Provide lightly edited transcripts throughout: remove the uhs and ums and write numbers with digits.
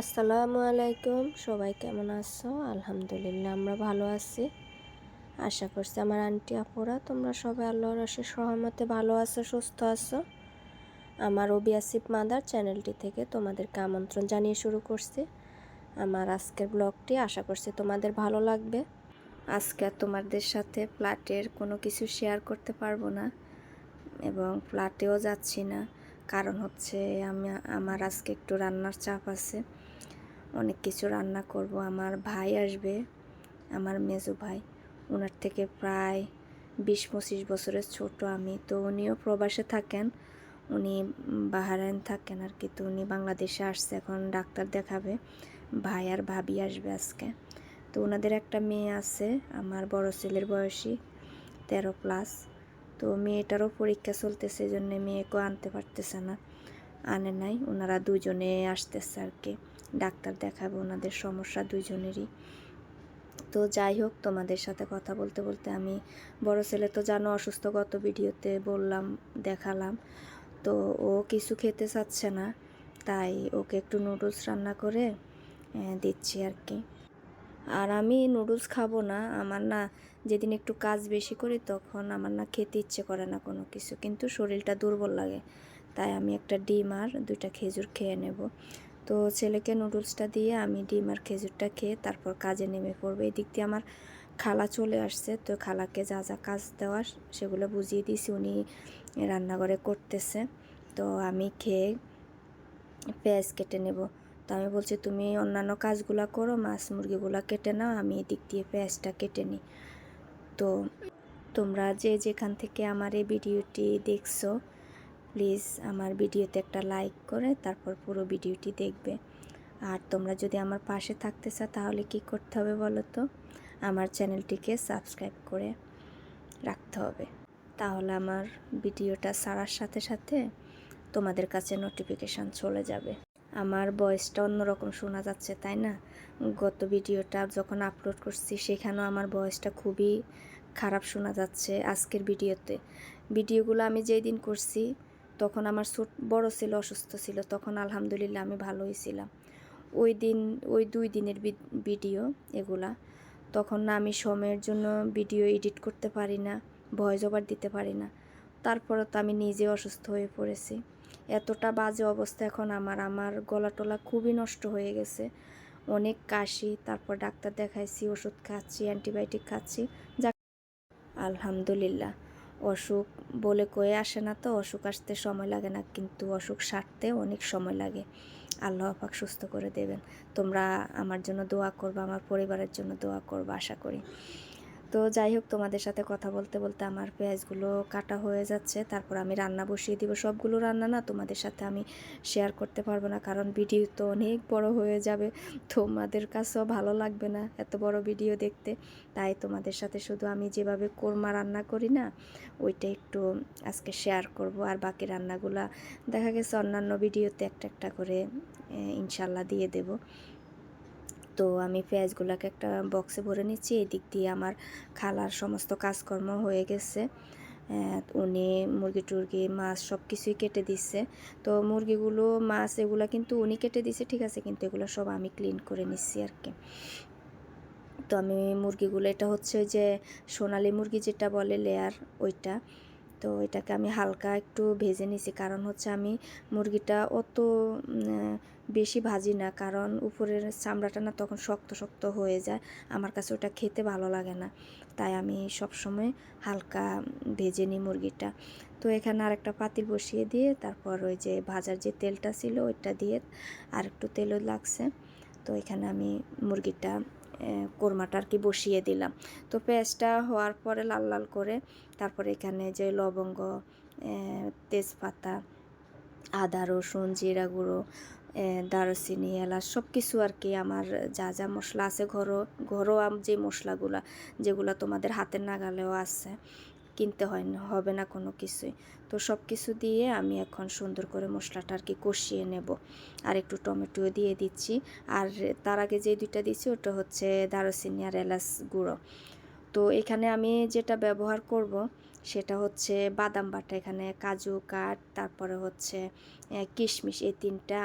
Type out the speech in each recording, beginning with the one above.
আসসালামু আলাইকুম, সবাই কেমন আছো? আলহামদুলিল্লাহ আমরা ভালো আছি। আশা করছি আমার আন্টি আপুরা তোমরা সবাই আল্লাহর অশেষ রহমতে ভালো আছো, সুস্থ আছো। আমার ওবি আসিফ মাদার চ্যানেলটি থেকে তোমাদেরকে আমন্ত্রণ জানিয়ে শুরু করছি আমার আজকের ব্লগটি। আশা করছি তোমাদের ভালো লাগবে। আজকে তোমাদের সাথে ফ্ল্যাটের কোনো কিছু শেয়ার করতে পারবো না এবং ফ্ল্যাটেও যাচ্ছি না, কারণ হচ্ছে আমার আজকে একটু রান্নার চাপ আছে। অনেক কিছু রান্না করব। আমার ভাই আসবে, আমার মেজো ভাই, ওনার থেকে প্রায় 20-25 বছরের ছোট আমি। তো উনিও প্রবাসে থাকেন, উনি বাহারাইন থাকেন আর কি। তো উনি বাংলাদেশে আসছে, এখন ডাক্তার দেখাবে। ভাই আর ভাবি আসবে আজকে। তো ওনাদের একটা মেয়ে আছে, আমার বড় ছেলের বয়সী 13+। তো মেয়েটারও পরীক্ষা চলতেছে, জন্য মেয়েকেও আনতে পারতেছে না, আনে নাই। ওনারা দুজনে আসতেছে আর কি, ডাক্তার দেখাবে। ওনাদের সমস্যা দুজনেরই। তো যাই হোক, তোমাদের সাথে কথা বলতে বলতে আমি, বড় ছেলে তো জানো অসুস্থ, গত ভিডিওতে বললাম, দেখালাম। তো ও কিছু খেতে চাচ্ছে না, তাই ওকে একটু নুডলস রান্না করে দিচ্ছি আর কি। আর আমি নুডলস খাবো না, আমার না, যেদিন একটু কাজ বেশি করি তখন আমার না খেতে ইচ্ছে করে না কোনো কিছু, কিন্তু শরীরটা দুর্বল লাগে। তাই আমি একটা ডিম আর 2টা খেজুর খেয়ে নেব। তো ছেলেকে নুডলসটা দিয়ে আমি ডিম আর খেজুরটা খেয়ে তারপর কাজে নেমে পড়বো। এদিক দিয়ে আমার খালা চলে আসছে, তো খালাকে যা যা কাজ দেওয়ার সেগুলো বুঝিয়ে দিয়েছি, উনি রান্নাঘরে করতেছে। তো আমি খেয়ে পেঁয়াজ কেটে নেব। তো আমি বলছি তুমি অন্যান্য কাজগুলো করো, মাছ মুরগিগুলো কেটে নাও, আমি এদিক দিয়ে পেঁয়াজটা কেটে নিই। তো তোমরা যে যেখান থেকে আমার এই ভিডিওটি দেখছো, প্লিজ আমার ভিডিওতে একটা লাইক করে তারপর পুরো ভিডিওটি দেখবে। আর তোমরা যদি আমার পাশে থাকতে চাও তাহলে কি করতে হবে বলো তো? আমার চ্যানেলটিকে সাবস্ক্রাইব করে রাখতে হবে, তাহলে আমার ভিডিওটা ছাড়ার সাথে সাথে তোমাদের কাছে নোটিফিকেশান চলে যাবে। আমার ভয়েসটা অন্যরকম শোনা যাচ্ছে, তাই না? গত ভিডিওটা যখন আপলোড করছি সেখানেও আমার ভয়েসটা খুবই খারাপ শোনা যাচ্ছে। আজকের ভিডিওগুলো আমি যেই দিন করছি তখন আমার বড় ছেলে অসুস্থ ছিল, তখন আলহামদুলিল্লাহ আমি ভালোই ছিলাম। ওই 2 দিনের ভিডিও এগুলা। তখন না আমি সময়ের জন্য ভিডিও এডিট করতে পারি না, ভয়েস ওভার দিতে পারি না। তারপরে তো আমি নিজে অসুস্থ হয়ে পড়েছি। এতটা বাজে অবস্থা এখন আমার গলা টলা খুবই নষ্ট হয়ে গেছে, অনেক কাশি। তারপর ডাক্তার দেখাইছি, ওষুধ খাচ্ছি, অ্যান্টিবায়োটিক খাচ্ছি। যাক, আলহামদুলিল্লাহ। অসুখ বলে কয়ে আসে না, তো অসুখ আসতে সময় লাগে না, কিন্তু অসুখ সারতে অনেক সময় লাগে। আল্লাহ পাক সুস্থ করে দেবেন। তোমরা আমার জন্য দোয়া করবা, আমার পরিবারের জন্য দোয়া করবা আশা করি। তো যাই হোক, তোমাদের সাথে কথা বলতে বলতে আমার পেঁয়াজগুলো কাটা হয়ে যাচ্ছে। তারপর আমি রান্না বসিয়ে দিব। সবগুলো রান্না না তোমাদের সাথে আমি শেয়ার করতে পারবো না, কারণ ভিডিও তো অনেক বড় হয়ে যাবে, তোমাদের কাছেও ভালো লাগবে না এত বড় ভিডিও দেখতে। তাই তোমাদের সাথে শুধু আমি যেভাবে কোরমা রান্না করি না, ওইটা একটু আজকে শেয়ার করব। আর বাকি রান্নাগুলা দেখা গেছে অন্যান্য ভিডিওতে একটা একটা করে ইনশাল্লাহ দিয়ে দেব। তো আমি পেঁয়াজগুলোকে একটা বক্সে ভরে নিচ্ছি। এদিক দিয়ে আমার খালার সমস্ত কাজকর্ম হয়ে গেছে। উনি মুরগি টুরগি মাছ সব কিছুই কেটে দিচ্ছে। তো মুরগিগুলো মাছ এগুলো কিন্তু উনি কেটে দিছে, ঠিক আছে, কিন্তু এগুলো সব আমি ক্লিন করে নিচ্ছি আর কি। তো আমি মুরগিগুলো, এটা হচ্ছে ওই যে সোনালি মুরগি যেটা বলে লেয়ার, ওইটা। তো এটাকে আমি হালকা একটু ভেজে নিছি, কারণ হচ্ছে আমি মুরগিটা অত বেশি ভাজি না, কারণ উপরের চামড়াটা না তখন শক্ত শক্ত হয়ে যায়, আমার কাছে ওটা খেতে ভালো লাগে না। তাই আমি সবসময় হালকা ভেজে নিই মুরগিটা। তো এখানে আরেকটা পাতিল বসিয়ে দিয়ে তারপর ওই যে ভাজার যে তেলটা ছিল ওইটা দিয়ে আর একটু তেলও লাগছে। তো এখানে আমি মুরগিটা কোরমাটা আর কি বসিয়ে দিলাম। তো পেঁয়াজটা হওয়ার পরে লাল লাল করে তারপরে এখানে যে লবঙ্গ, তেজপাতা, আদা রসুন জিরা গুঁড়ো, দারুচিনি এলাচ সব কিছু আর কি, আমার যা যা মশলা আছে ঘরোয়া যে মশলাগুলা, যেগুলো তোমাদের হাতের নাগালেও আছে, কিনতে হবে না কোনো কিছুই। তো সব কিছু দিয়ে আমি এখন সুন্দর করে মশলাটা আর কি কষিয়ে নেব। আর একটু টমেটো দিয়ে দিচ্ছি। আর তার আগে যে 2টা দিচ্ছি ওটা হচ্ছে দারুচিনি আর এলাচ গুঁড়ো। তো এখানে আমি যেটা ব্যবহার করব সেটা হচ্ছে বাদাম বাটা, এখানে কাজু কাঠ, তারপরে হচ্ছে কিশমিশ, এই তিনটা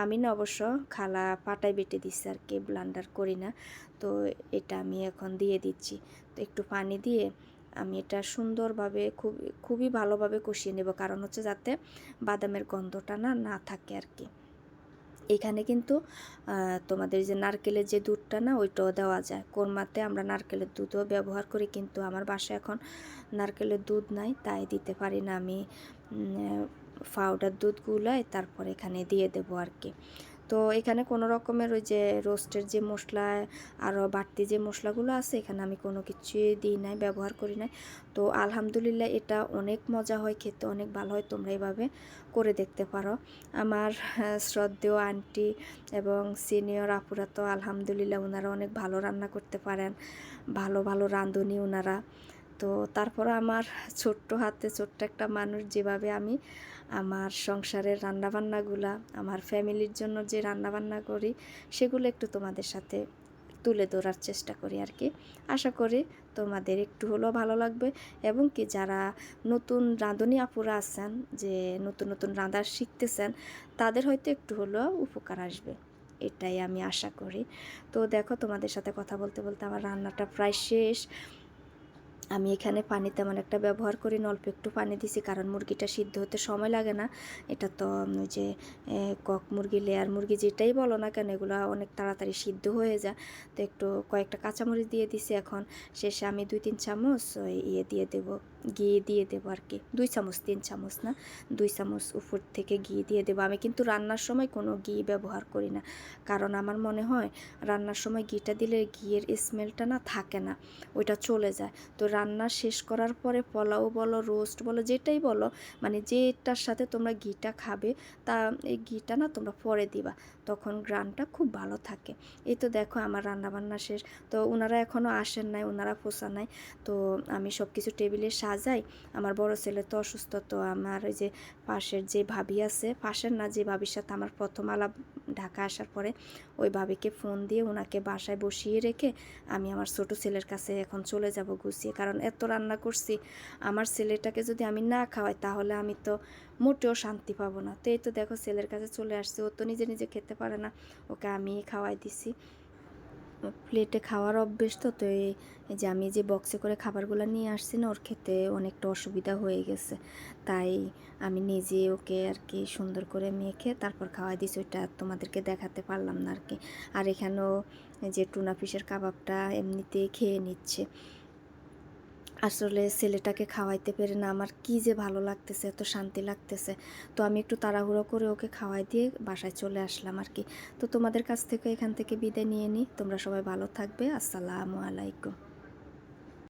আমি না অবশ্য খালা পাটায় বেটে দিচ্ছি আর কি, ব্লান্ডার করি না। তো এটা আমি এখন দিয়ে দিচ্ছি। তো একটু পানি দিয়ে আমি এটা সুন্দরভাবে খুবই ভালোভাবে কষিয়ে নেব, কারণ হচ্ছে যাতে বাদামের গন্ধটা না থাকে আর কি। এখানে কিন্তু তোমাদের যে নারকেলের যে দুধটা না, ওইটাও দেওয়া যায়। কোরমাতে আমরা নারকেলের দুধও ব্যবহার করি, কিন্তু আমার বাসায় এখন নারকেলের দুধ নাই, তাই দিতে পারি না। আমি পাউডার দুধগুলাই তারপর এখানে দিয়ে দেবো আর কি। তো এখানে কোনো রকমের ওই যে রোস্টের যে মশলা, আরও বাড়তি যে মশলাগুলো আছে, এখানে আমি কোনো কিছুই দিই নাই, ব্যবহার করি নাই। তো আলহামদুলিল্লাহ এটা অনেক মজা হয়, খেতে অনেক ভালো হয়। তোমরা এইভাবে করে দেখতে পারো। আমার শ্রদ্ধেয় আন্টি এবং সিনিয়র আপুরা তো আলহামদুলিল্লাহ ওনারা অনেক ভালো রান্না করতে পারেন, ভালো ভালো রাঁধুনি ওনারা। তো তারপর আমার ছোট্ট হাতে ছোট্ট একটা মানুষ, যেভাবে আমি আমার সংসারের রান্নাবান্নাগুলা, আমার ফ্যামিলির জন্য যে রান্নাবান্না করি, সেগুলো একটু তোমাদের সাথে তুলে ধরার চেষ্টা করি আর কি। আশা করি তোমাদের একটু হলেও ভালো লাগবে, এবং কি যারা নতুন রাঁধুনি আপুরা আছেন, যে নতুন নতুন রাঁধা শিখতেছেন, তাদের হয়তো একটু হলেও উপকার আসবে, এটাই আমি আশা করি। তো দেখো, তোমাদের সাথে কথা বলতে বলতে আমার রান্নাটা প্রায় শেষ। আমি এখানে পানি তেমন একটা ব্যবহার করি না, অল্প একটু পানি দিছি, কারণ মুরগিটা সিদ্ধ হতে সময় লাগে না। এটা তো ওই যে কক মুরগি, লেয়ার মুরগি, যেটাই বলো না কেন, এগুলো অনেক তাড়াতাড়ি সিদ্ধ হয়ে যায়। তো একটু কয়েকটা কাঁচামরিচ দিয়ে দিছি। এখন শেষে আমি 2-3 চামচ ওই দিয়ে দেবো, ঘি দিয়ে দেবো আর কি। 2 চামচ, 3 চামচ না, 2 চামচ উপর থেকে ঘি দিয়ে দেবো। আমি কিন্তু রান্নার সময় কোনো ঘি ব্যবহার করি না, কারণ আমার মনে হয় রান্নার সময় ঘিটা দিলে ঘিয়ের স্মেলটা না থাকে না, ওইটা চলে যায়। তো রান্না শেষ করার পরে পোলাও বলো, রোস্ট বলো, যেটাই বলো, মানে যেটার সাথে তোমরা ঘিটা খাবে, তা এই ঘিটা না তোমরা পরে দিবা, তখন গ্রানটা খুব ভালো থাকে। এই তো দেখো আমার রান্নাবান্না শেষ। তো ওনারা এখনও আসেন নাই, ওনারা পোষা নাই। তো আমি সব কিছু টেবিলে সাজাই। আমার বড় ছেলে তো অসুস্থ, তো আমার ওই যে পাশের যে ভাবি আছে, পাশের না, যে ভাবির সাথে আমার প্রথম আলাপ ঢাকা আসার পরে, ওই ভাবিকে ফোন দিয়ে ওনাকে বাসায় বসিয়ে রেখে আমি আমার ছোটো ছেলের কাছে এখন চলে যাব গুছিয়ে, কারণ এত রান্না করছি, আমার ছেলেটাকে যদি আমি না খাওয়াই তাহলে আমি তো মোটেও শান্তি পাবো না। তো এই তো দেখো ছেলের কাছে চলে আসছে, ও তো নিজে নিজে খেতে পারে না, ওকে আমি খাওয়াই দিছি। প্লেটে খাওয়ার অভ্যেস তো, তো এই যে আমি যে বক্সে করে খাবারগুলো নিয়ে আসছি না, ওর খেতে অনেকটা অসুবিধা হয়ে গেছে, তাই আমি নিজে ওকে আর কি সুন্দর করে মেখে তারপর খাওয়াই দিছি। ওইটা তোমাদেরকে দেখাতে পারলাম না আর কি। আর এখানেও যে টুনা ফিশের কাবাবটা এমনিতেই খেয়ে নিচ্ছে। আসলে ছেলেটাকে খাওয়াইতে পেরে না আমার কী যে ভালো লাগতেছে, এত শান্তি লাগতেছে। তো আমি একটু তাড়াহুড়ো করে ওকে খাওয়াই দিয়ে বাসায় চলে আসলাম আর কি। তো তোমাদের কাছ থেকে এখান থেকে বিদায় নিয়ে নিই। তোমরা সবাই ভালো থাকবে। আসসালামু আলাইকুম।